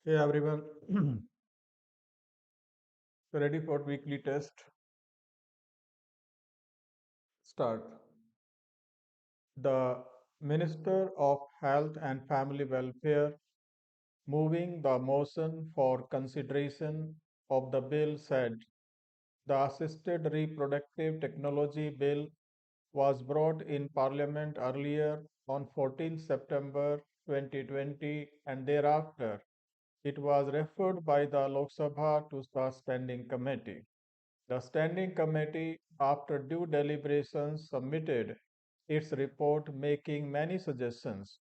Hey everyone, ready for weekly test? Start. The Minister of Health and Family Welfare, moving the motion for consideration of the bill, said the Assisted Reproductive Technology Bill was brought in Parliament earlier on 14 September 2020 and thereafter it was referred by the Lok Sabha to the Standing Committee. The Standing Committee, after due deliberations, submitted its report making many suggestions.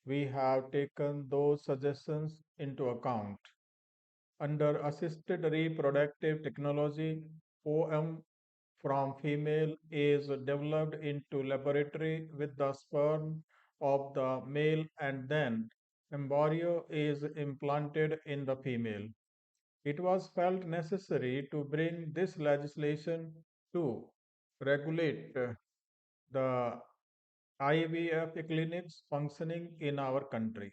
We have taken those suggestions into account. Under assisted reproductive technology, OM from female is developed into laboratory with the sperm of the male and then embryo is implanted in the female. It was felt necessary to bring this legislation to regulate the IVF clinics functioning in our country.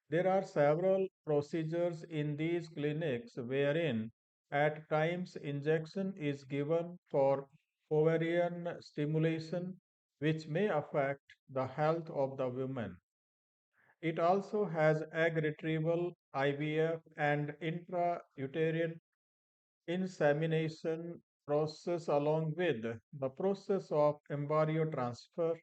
There are several procedures in these clinics wherein at times injection is given for ovarian stimulation which may affect the health of the woman. It also has egg retrieval, IVF, and intrauterine insemination process along with the process of embryo transfer.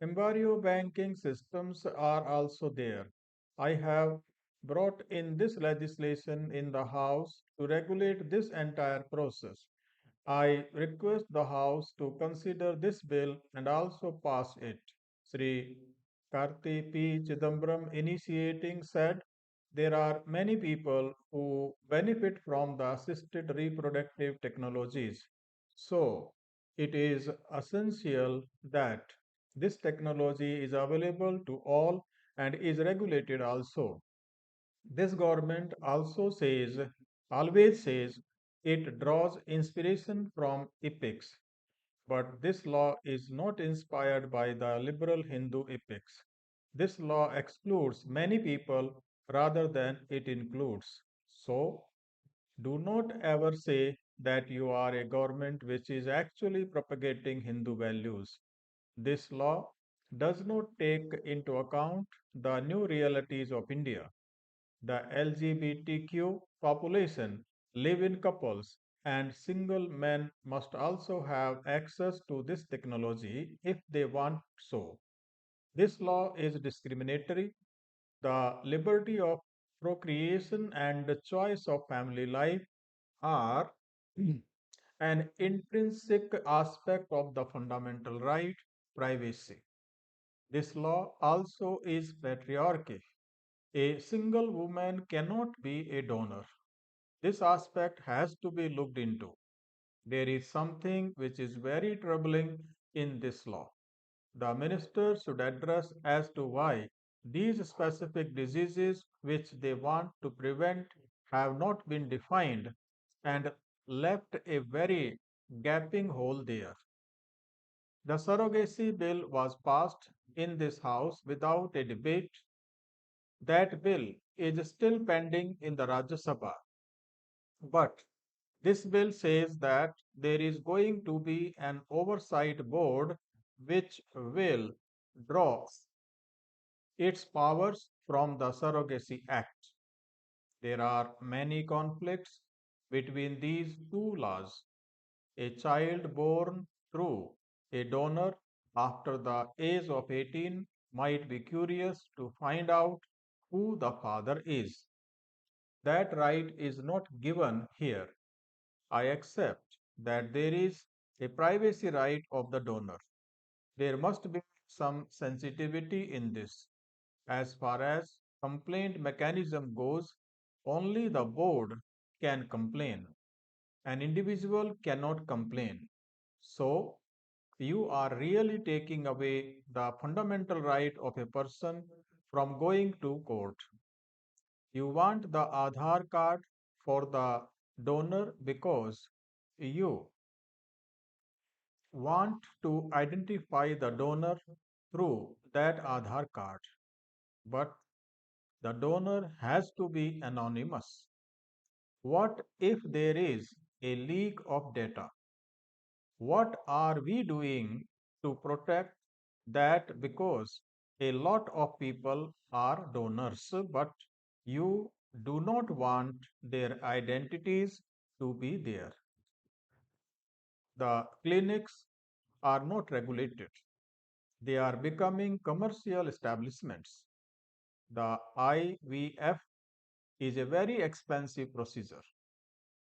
Embryo banking systems are also there. I have brought in this legislation in the House to regulate this entire process. I request the House to consider this bill and also pass it. Sri Karti P. Chidambaram initiating said there are many people who benefit from the assisted reproductive technologies. So, it is essential that this technology is available to all and is regulated also. This government also says, always says, it draws inspiration from epics. But this law is not inspired by the liberal Hindu epics. This law excludes many people rather than it includes. So, do not ever say that you are a government which is actually propagating Hindu values. This law does not take into account the new realities of India. The LGBTQ population live in couples, and single men must also have access to this technology if they want so. This law is discriminatory. The liberty of procreation and the choice of family life are an intrinsic aspect of the fundamental right, privacy. This law also is patriarchy. A single woman cannot be a donor. This aspect has to be looked into. There is something which is very troubling in this law. The minister should address as to why these specific diseases which they want to prevent have not been defined and left a very gaping hole there. The surrogacy bill was passed in this House without a debate. That bill is still pending in the Rajya Sabha. But this bill says that there is going to be an oversight board which will draw its powers from the Surrogacy Act. There are many conflicts between these two laws. A child born through a donor after the age of 18 might be curious to find out who the father is. That right is not given here. I accept that there is a privacy right of the donor. There must be some sensitivity in this. As far as complaint mechanism goes, only the board can complain. An individual cannot complain. So, you are really taking away the fundamental right of a person from going to court. You want the Aadhaar card for the donor because you want to identify the donor through that Aadhaar card. But The donor has to be anonymous. What if there is a leak of data? What are we doing to protect that? Because a lot of people are donors, but you do not want their identities to be there. The clinics are not regulated, they are becoming commercial establishments. The IVF is a very expensive procedure.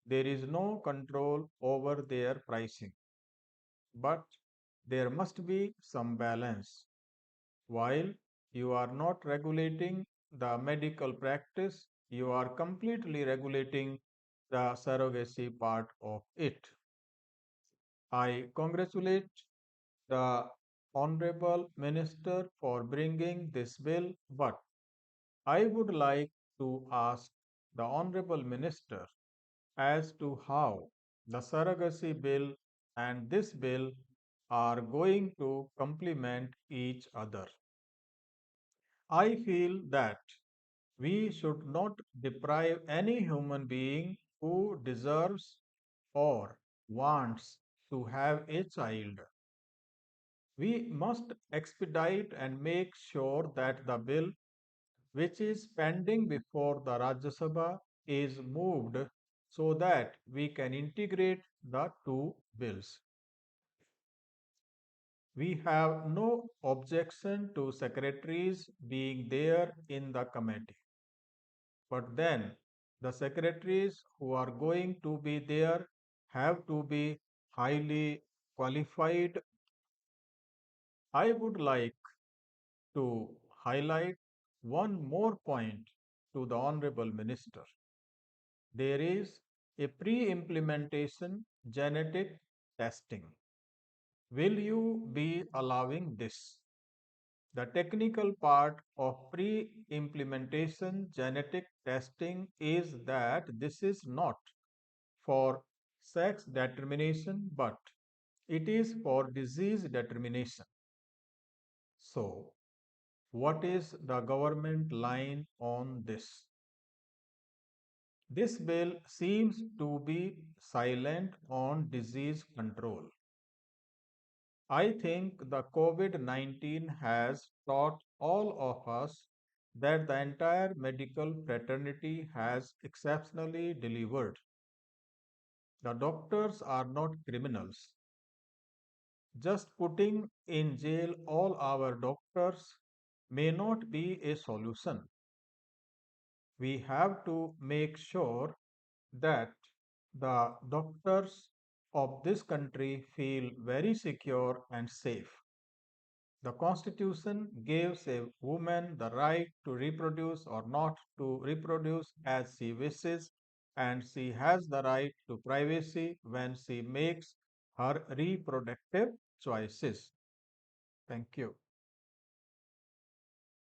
There is no control over their pricing, but there must be some balance. While you are not regulating the medical practice, you are completely regulating the surrogacy part of it. I congratulate the Honorable Minister for bringing this bill, but I would like to ask the Honorable Minister as to how the surrogacy bill and this bill are going to complement each other. I feel that we should not deprive any human being who deserves or wants to have a child. We must expedite and make sure that the bill, which is pending before the Rajya Sabha, is moved so that we can integrate the two bills. We have no objection to secretaries being there in the committee. But then the secretaries who are going to be there have to be highly qualified. I would like to highlight one more point to the Honorable Minister. There is a pre implementation genetic testing. Will you be allowing this? The technical part of pre implementation genetic testing is that this is not for sex determination, but it is for disease determination. So, what is the government line on this? This bill seems to be silent on disease control. I think the COVID 19 has taught all of us that the entire medical fraternity has exceptionally delivered. The doctors are not criminals. Just putting in jail all our doctors may not be a solution. We have to make sure that the doctors of this country feel very secure and safe. The Constitution gives a woman the right to reproduce or not to reproduce as she wishes, and she has the right to privacy when she makes her reproductive choices. Thank you.